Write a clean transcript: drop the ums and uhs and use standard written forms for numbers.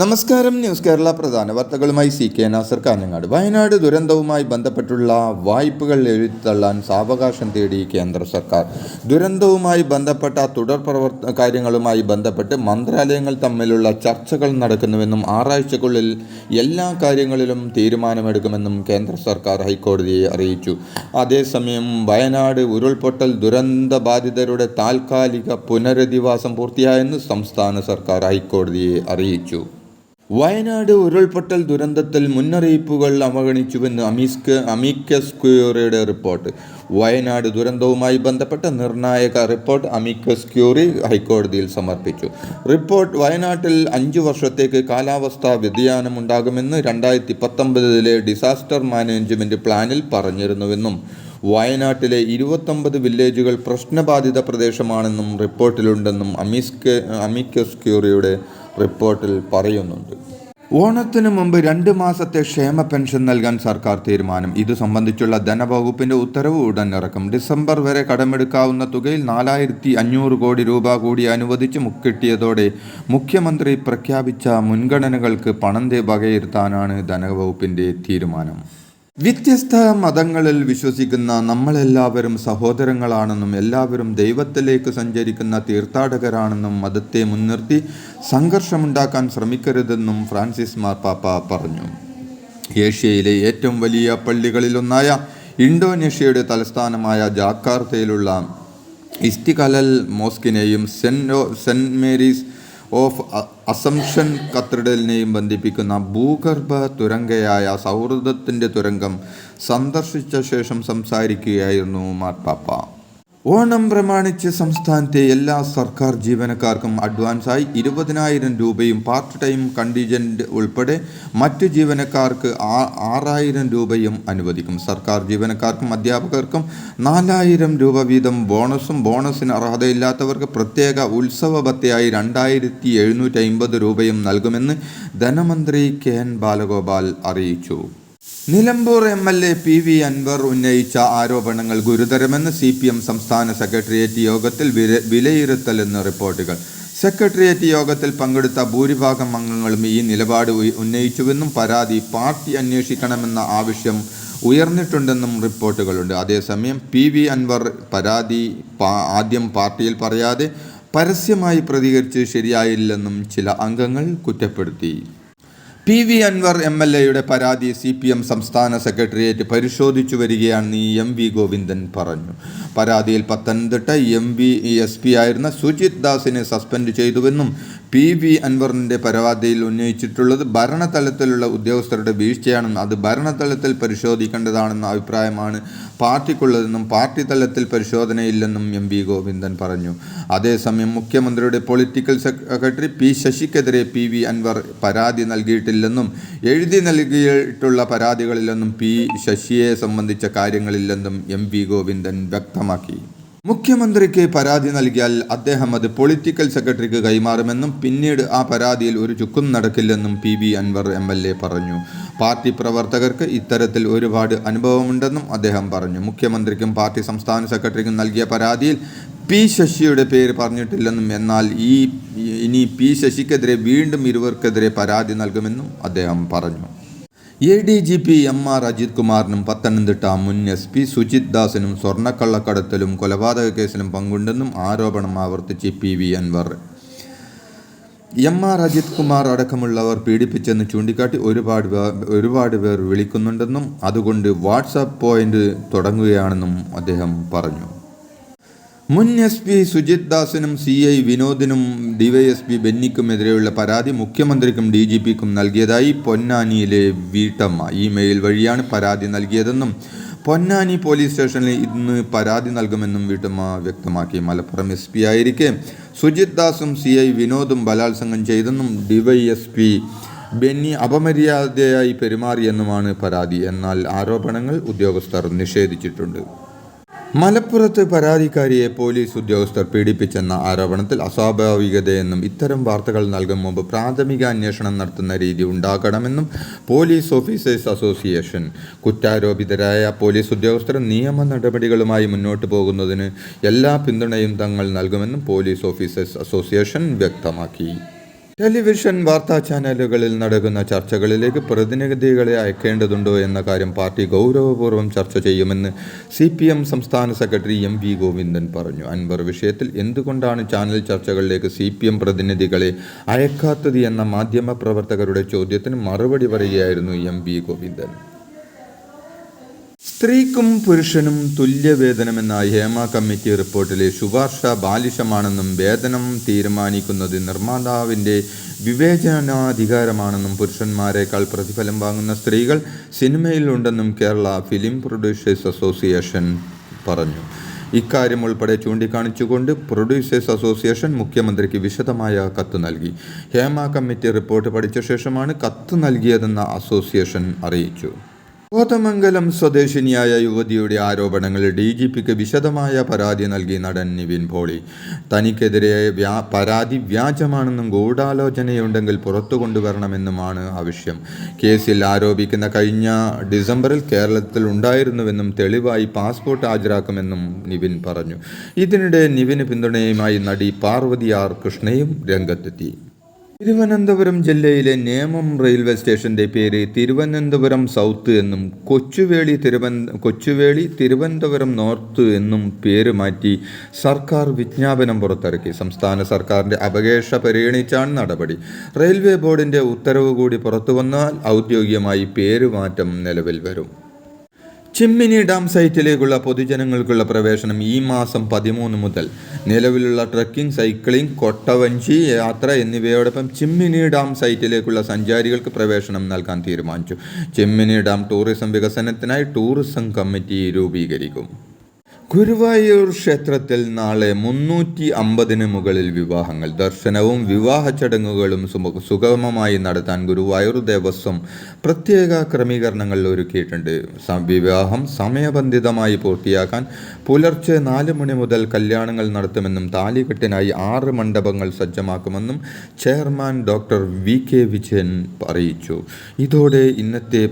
നമസ്കാരം. ന്യൂസ് കേരള പ്രധാന വാർത്തകളുമായി CK നാസർ കാഞ്ഞങ്ങാട്. വയനാട് ദുരന്തവുമായി ബന്ധപ്പെട്ടുള്ള വായ്പകൾ എഴുതിത്തള്ളാൻ സാവകാശം തേടി കേന്ദ്ര സർക്കാർ. ദുരന്തവുമായി ബന്ധപ്പെട്ട തുടർ കാര്യങ്ങളുമായി ബന്ധപ്പെട്ട് മന്ത്രാലയങ്ങൾ തമ്മിലുള്ള ചർച്ചകൾ നടക്കുന്നുവെന്നും ആറാഴ്ചക്കുള്ളിൽ എല്ലാ കാര്യങ്ങളിലും തീരുമാനമെടുക്കുമെന്നും കേന്ദ്ര സർക്കാർ ഹൈക്കോടതിയെ അറിയിച്ചു. അതേസമയം വയനാട് ഉരുൾപൊട്ടൽ ദുരന്ത ബാധിതരുടെ താൽക്കാലിക പുനരധിവാസം പൂർത്തിയായെന്ന് സംസ്ഥാന സർക്കാർ ഹൈക്കോടതിയെ അറിയിച്ചു. വയനാട് ഉരുൾപൊട്ടൽ ദുരന്തത്തിൽ മുന്നറിയിപ്പുകൾ അവഗണിച്ചുവെന്ന് അമിക്കസ് ക്യൂറിയുടെ റിപ്പോർട്ട്. വയനാട് ദുരന്തവുമായി ബന്ധപ്പെട്ട നിർണായക റിപ്പോർട്ട് അമിക്കസ് ക്യൂറി ഹൈക്കോടതിയിൽ സമർപ്പിച്ചു. റിപ്പോർട്ട് വയനാട്ടിൽ 5 വർഷത്തേക്ക് കാലാവസ്ഥാ വ്യതിയാനമുണ്ടാകുമെന്ന് 2019 ഡിസാസ്റ്റർ മാനേജ്മെൻറ്റ് പ്ലാനിൽ പറഞ്ഞിരുന്നുവെന്നും വയനാട്ടിലെ 29 വില്ലേജുകൾ പ്രശ്നബാധിത പ്രദേശമാണെന്നും റിപ്പോർട്ടിലുണ്ടെന്നും അമിക്കസ് ക്യൂറിയുടെ റിപ്പോർട്ടിൽ പറയുന്നുണ്ട്. ഓണത്തിന് മുമ്പ് 2 മാസത്തെ ക്ഷേമ പെൻഷൻ നൽകാൻ സർക്കാർ തീരുമാനം. ഇതു സംബന്ധിച്ചുള്ള ധനവകുപ്പിന്റെ ഉത്തരവ് ഉടൻ ഇറക്കും. ഡിസംബർ വരെ കടമെടുക്കാവുന്ന തുകയിൽ 4500 കോടി രൂപ കൂടി അനുവദിച്ച് കിട്ടിയതോടെ മുഖ്യമന്ത്രി പ്രഖ്യാപിച്ച മുൻഗണനകൾക്ക് പണം വകയിരുത്താനാണ് ധനവകുപ്പിന്റെ തീരുമാനം. വ്യത്യസ്ത മതങ്ങളിൽ വിശ്വസിക്കുന്ന നമ്മളെല്ലാവരും സഹോദരങ്ങളാണെന്നും എല്ലാവരും ദൈവത്തിലേക്ക് സഞ്ചരിക്കുന്ന തീർത്ഥാടകരാണെന്നും മതത്തെ മുൻനിർത്തി സംഘർഷമുണ്ടാക്കാൻ ശ്രമിക്കരുതെന്നും ഫ്രാൻസിസ് മാർപ്പാപ്പ പറഞ്ഞു. ഏഷ്യയിലെ ഏറ്റവും വലിയ പള്ളികളിലൊന്നായ ഇന്തോനേഷ്യയുടെ തലസ്ഥാനമായ ജാക്കാർത്തയിലുള്ള Istiklal മോസ്കിനെയും saint Mary's of assumption കത്തീഡ്രലിനെയും ബന്ധിപ്പിക്കുന്ന ഭൂഗർഭ തുരങ്കയായ സൗഹൃദത്തിൻ്റെ തുരങ്കം സന്ദർശിച്ച ശേഷം സംസാരിക്കുകയായിരുന്നു മാർപ്പാപ്പ. ഓണം പ്രമാണിച്ച് സംസ്ഥാനത്തെ എല്ലാ സർക്കാർ ജീവനക്കാർക്കും അഡ്വാൻസായി 20,000 രൂപയും പാർട്ട് ടൈം കണ്ടീജന്റ് ഉൾപ്പെടെ മറ്റു ജീവനക്കാർക്ക് 6,000 രൂപയും അനുവദിക്കും. സർക്കാർ ജീവനക്കാർക്കും അധ്യാപകർക്കും 4,000 രൂപ വീതം ബോണസും ബോണസിന് അർഹതയില്ലാത്തവർക്ക് പ്രത്യേക ഉത്സവ ഭത്തയായി 2,750 രൂപയും നൽകുമെന്ന് ധനമന്ത്രി KN ബാലഗോപാൽ അറിയിച്ചു. നിലമ്പൂർ MLA PV അൻവർ ഉന്നയിച്ച ആരോപണങ്ങൾ ഗുരുതരമെന്ന് CPM സംസ്ഥാന സെക്രട്ടേറിയറ്റ് യോഗത്തിൽ വിലയിരുത്തലെന്ന് റിപ്പോർട്ടുകൾ. സെക്രട്ടേറിയറ്റ് യോഗത്തിൽ പങ്കെടുത്ത ഭൂരിഭാഗം അംഗങ്ങളും ഈ നിലപാട് ഉന്നയിച്ചുവെന്നും പരാതി പാർട്ടി അന്വേഷിക്കണമെന്ന ആവശ്യം ഉയർന്നിട്ടുണ്ടെന്നും റിപ്പോർട്ടുകളുണ്ട്. അതേസമയം PV അൻവർ പരാതി ആദ്യം പാർട്ടിയിൽ പറയാതെ പരസ്യമായി പ്രതികരിച്ച് ശരിയായില്ലെന്നും ചില അംഗങ്ങൾ കുറ്റപ്പെടുത്തി. PV അൻവർ MLAയുടെ പരാതി CPM സംസ്ഥാന സെക്രട്ടേറിയറ്റ് പരിശോധിച്ചു വരികയാണെന്ന് MV ഗോവിന്ദൻ പറഞ്ഞു. പരാതിയിൽ പത്തനംതിട്ട SP ആയിരുന്ന സുജിത് ദാസിനെ സസ്പെൻഡ് ചെയ്തുവെന്നും PV അൻവറിൻ്റെ പരാതിയിൽ ഉന്നയിച്ചിട്ടുള്ളത് ഭരണതലത്തിലുള്ള ഉദ്യോഗസ്ഥരുടെ വീഴ്ചയാണെന്നും അത് ഭരണതലത്തിൽ പരിശോധിക്കേണ്ടതാണെന്ന അഭിപ്രായമാണ് പാർട്ടിക്കുള്ളതെന്നും പാർട്ടി തലത്തിൽ പരിശോധനയില്ലെന്നും MV ഗോവിന്ദൻ പറഞ്ഞു. അതേസമയം മുഖ്യമന്ത്രിയുടെ പൊളിറ്റിക്കൽ സെക്രട്ടറി P ശശിക്കെതിരെ PV അൻവർ പരാതി നൽകിയിട്ടില്ലെന്നും എഴുതി നൽകിയിട്ടുള്ള പരാതികളിലൊന്നും P ശശിയെ സംബന്ധിച്ച കാര്യങ്ങളില്ലെന്നും MV ഗോവിന്ദൻ വ്യക്തമാക്കി. മുഖ്യമന്ത്രിക്ക് പരാതി നൽകിയാൽ അദ്ദേഹം അത് പൊളിറ്റിക്കൽ സെക്രട്ടറിക്ക് കൈമാറുമെന്നും പിന്നീട് ആ പരാതിയിൽ ഒരു ചുക്കും നടക്കില്ലെന്നും PV അൻവർ MLA പറഞ്ഞു. പാർട്ടി പ്രവർത്തകർക്ക് ഇത്തരത്തിൽ ഒരുപാട് അനുഭവമുണ്ടെന്നും അദ്ദേഹം പറഞ്ഞു. മുഖ്യമന്ത്രിക്കും പാർട്ടി സംസ്ഥാന സെക്രട്ടറിക്കും നൽകിയ പരാതിയിൽ P ശശിയുടെ പേര് പറഞ്ഞിട്ടില്ലെന്നും എന്നാൽ ഇനി P ശശിക്കെതിരെ വീണ്ടും ഇരുവർക്കെതിരെ പരാതി നൽകുമെന്നും അദ്ദേഹം പറഞ്ഞു. ADGP MR അജിത് കുമാറിനും പത്തനംതിട്ട മുൻ SP സുജിത് ദാസിനും സ്വർണ്ണക്കള്ളക്കടത്തിലും കൊലപാതക കേസിലും പങ്കുണ്ടെന്നും ആരോപണം ആവർത്തിച്ച് PV അൻവർ. MR അജിത് കുമാർ അടക്കമുള്ളവർ പീഡിപ്പിച്ചെന്ന് ചൂണ്ടിക്കാട്ടി ഒരുപാട് പേർ വിളിക്കുന്നുണ്ടെന്നും അതുകൊണ്ട് വാട്സാപ്പ് പോയിന്റ് തുടങ്ങുകയാണെന്നും അദ്ദേഹം പറഞ്ഞു. മുൻ SP സുജിത് ദാസിനും CI വിനോദിനും DYSP ബെന്നിക്കുമെതിരെയുള്ള പരാതി മുഖ്യമന്ത്രിക്കും DGPക്കും നൽകിയതായി പൊന്നാനിയിലെ വീട്ടമ്മ ഇമെയിൽ വഴിയാണ് പരാതി നൽകിയതെന്നും പൊന്നാനി പോലീസ് സ്റ്റേഷനിൽ ഇന്ന് പരാതി നൽകുമെന്നും വീട്ടമ്മ വ്യക്തമാക്കി. മലപ്പുറം SP ആയിരിക്കെ സുജിത് ദാസും CI വിനോദും ബലാത്സംഗം ചെയ്തെന്നും DYSP ബെന്നി അപമര്യാദയായി പെരുമാറിയെന്നുമാണ് പരാതി. എന്നാൽ ആരോപണങ്ങൾ ഉദ്യോഗസ്ഥർ നിഷേധിച്ചിട്ടുണ്ട്. മലപ്പുറത്ത് പരാതിക്കാരിയെ പോലീസ് ഉദ്യോഗസ്ഥർ പീഡിപ്പിച്ചെന്ന ആരോപണത്തിൽ അസ്വാഭാവികതയെന്നും ഇത്തരം വാർത്തകൾ നൽകും മുമ്പ് പ്രാഥമിക അന്വേഷണം നടത്തുന്ന രീതി ഉണ്ടാകണമെന്നും പോലീസ് ഓഫീസേഴ്സ് അസോസിയേഷൻ. കുറ്റാരോപിതരായ പോലീസ് ഉദ്യോഗസ്ഥർ നിയമ നടപടികളുമായി മുന്നോട്ട് പോകുന്നതിന് എല്ലാ പിന്തുണയും തങ്ങൾ നൽകുമെന്നും പോലീസ് ഓഫീസേഴ്സ് അസോസിയേഷൻ വ്യക്തമാക്കി. ടെലിവിഷൻ വാർത്താ ചാനലുകളിൽ നടക്കുന്ന ചർച്ചകളിലേക്ക് പ്രതിനിധികളെ അയക്കേണ്ടതുണ്ടോ എന്ന കാര്യം പാർട്ടി ഗൗരവപൂർവ്വം ചർച്ച ചെയ്യുമെന്ന് CPM സംസ്ഥാന സെക്രട്ടറി MV ഗോവിന്ദൻ പറഞ്ഞു. അൻവർ വിഷയത്തിൽ എന്തുകൊണ്ടാണ് ചാനൽ ചർച്ചകളിലേക്ക് CPM പ്രതിനിധികളെ അയക്കാത്തത് എന്ന മാധ്യമപ്രവർത്തകരുടെ ചോദ്യത്തിന് മറുപടി പറയുകയായിരുന്നു MV ഗോവിന്ദൻ. സ്ത്രീക്കും പുരുഷനും തുല്യവേതനമെന്ന ഹേമ കമ്മിറ്റി റിപ്പോർട്ടിലെ ശുപാർശ ബാലിശമാണെന്നും വേതനം തീരുമാനിക്കുന്നത് നിർമ്മാതാവിൻ്റെ വിവേചനാധികാരമാണെന്നും പുരുഷന്മാരെക്കാൾ പ്രതിഫലം വാങ്ങുന്ന സ്ത്രീകൾ സിനിമയിൽ ഉണ്ടെന്നും കേരള ഫിലിം പ്രൊഡ്യൂസേഴ്സ് അസോസിയേഷൻ പറഞ്ഞു. ഇക്കാര്യം ഉൾപ്പെടെ ചൂണ്ടിക്കാണിച്ചുകൊണ്ട് പ്രൊഡ്യൂസേഴ്സ് അസോസിയേഷൻ മുഖ്യമന്ത്രിക്ക് വിശദമായ കത്ത് നൽകി. ഹേമ കമ്മിറ്റി റിപ്പോർട്ട് പഠിച്ച ശേഷമാണ് കത്ത് നൽകിയതെന്ന് അസോസിയേഷൻ അറിയിച്ചു. കോതമംഗലം സ്വദേശിനിയായ യുവതിയുടെ ആരോപണങ്ങളിൽ DGPക്ക് വിശദമായ പരാതി നൽകി നടൻ നിവിൻ പോളി. തനിക്കെതിരെ പരാതി വ്യാജമാണെന്നും ഗൂഢാലോചനയുണ്ടെങ്കിൽ പുറത്തു കൊണ്ടുവരണമെന്നുമാണ് ആവശ്യം. കേസിൽ ആരോപിക്കുന്ന കഴിഞ്ഞ ഡിസംബറിൽ കേരളത്തിൽ ഉണ്ടായിരുന്നുവെന്നും തെളിവായി പാസ്പോർട്ട് ഹാജരാക്കുമെന്നും നിവിൻ പറഞ്ഞു. ഇതിനിടെ നിവിന് പിന്തുണയുമായി നടി പാർവതി R കൃഷ്ണയും രംഗത്തെത്തി. തിരുവനന്തപുരം ജില്ലയിലെ നേമം റെയിൽവേ സ്റ്റേഷന്റെ പേര് തിരുവനന്തപുരം സൗത്ത് എന്നും കൊച്ചുവേളി തിരുവനന്തപുരം നോർത്ത് എന്നും പേര് മാറ്റി സർക്കാർ വിജ്ഞാപനം പുറത്തിറക്കി. സംസ്ഥാന സർക്കാരിന്റെ അപേക്ഷ പരിഗണിച്ചാണ് നടപടി. റെയിൽവേ ബോർഡിന്റെ ഉത്തരവ് കൂടി പുറത്തുവന്നാൽ ഔദ്യോഗികമായി പേരുമാറ്റം നിലവിൽ വരും. ചിമ്മിനി ഡാം സൈറ്റിലേക്കുള്ള പൊതുജനങ്ങൾക്കുള്ള പ്രവേശനം ഈ മാസം 13 മുതൽ. നിലവിലുള്ള ട്രക്കിംഗ്, സൈക്ലിംഗ്, കൊട്ടവഞ്ചി യാത്ര എന്നിവയോടൊപ്പം ചിമ്മിനി ഡാം സൈറ്റിലേക്കുള്ള സഞ്ചാരികൾക്ക് പ്രവേശനം നൽകാൻ തീരുമാനിച്ചു. ചിമ്മിനി ഡാം ടൂറിസം വികസനത്തിനായി ടൂറിസം കമ്മിറ്റി രൂപീകരിക്കും. ഗുരുവായൂർ ക്ഷേത്രത്തിൽ നാളെ 350-ന് മുകളിൽ വിവാഹങ്ങൾ. ദർശനവും വിവാഹ ചടങ്ങുകളും സുഗമമായി നടത്താൻ ഗുരുവായൂർ ദേവസ്വം പ്രത്യേക ക്രമീകരണങ്ങൾ ഒരുക്കിയിട്ടുണ്ട്. വിവാഹം സമയബന്ധിതമായി പൂർത്തിയാക്കാൻ പുലർച്ചെ 4 മണി മുതൽ കല്യാണങ്ങൾ നടത്തുമെന്നും താലികെട്ടിനായി 6 മണ്ഡപങ്ങൾ സജ്ജമാക്കുമെന്നും ചെയർമാൻ ഡോക്ടർ VK വിജയൻ അറിയിച്ചു. ഇതോടെ ഇന്നത്തെ